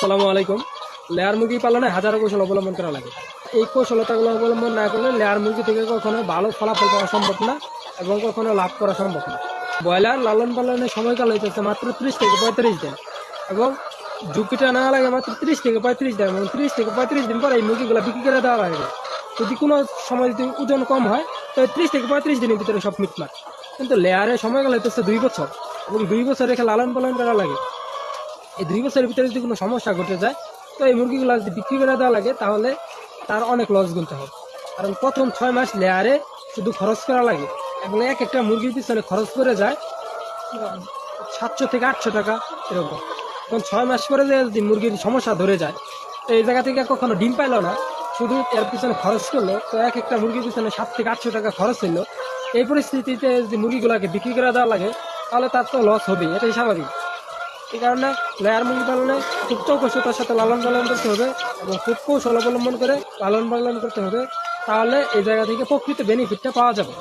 আসসালামু আলাইকুম। লেয়ার মুরগি পালনে হাজারো কৌশল অবলম্বন করা লাগে। এই কৌশলতাগুলো অবলম্বন না করলে লেয়ার মুরগি থেকে কখনো ভালো ফলাফল পাওয়া সম্ভব না এবং কখনো লাভ করা সম্ভব না। ব্রয়লার লালন পালনের সময়কাল হইতেছে মাত্র 30 থেকে 35 দিন এবং ঝুঁকিটা নেওয়া লাগে মাত্র 30 থেকে 35 দিন এবং 30 থেকে 35 দিন পর এই মুরগিগুলো বিক্রি করে দেওয়া লাগে। যদি কোনো সময় যদি ওজন কম হয় তাহলে 30 থেকে 35 দিনের ভিতরে সব মিটমাট। কিন্তু লেয়ারের সময়কাল হইতেছে 2 বছর এবং 2 বছর রেখে লালন পালন করা লাগে। এই 2 বছরের ভিতরে যদি কোনো সমস্যা ঘটে যায় তো এই মুরগিগুলো যদি বিক্রি করে দেওয়া লাগে তাহলে তার অনেক লস গুনতে হবে। কারণ প্রথম 6 মাস লেয়ারে শুধু খরচ করা লাগে এবং এক একটা মুরগির পিছনে খরচ করে যায় 700 থেকে 800 টাকা এরকম। তখন 6 মাস পরে যদি মুরগির সমস্যা ধরে যায় তো এই জায়গা থেকে কখনো ডিম পাইলো না, শুধু এর পিছনে খরচ করলো, তো এক একটা মুরগির পিছনে 7 থেকে 800 টাকা খরচ হইলো। এই পরিস্থিতিতে যদি মুরগিগুলোকে বিক্রি করে দেওয়া লাগে তাহলে তার তো লস হবেই, এটাই স্বাভাবিক। এই কারণে লেয়ার মুরগি পালনে খুব চৌকসতার সাথে লালন পালন করতে হবে এবং খুব কৌশল অবলম্বন করে লালন পালন করতে হবে, তাহলে এই জায়গা থেকে প্রকৃত বেনিফিটটা পাওয়া যাবে।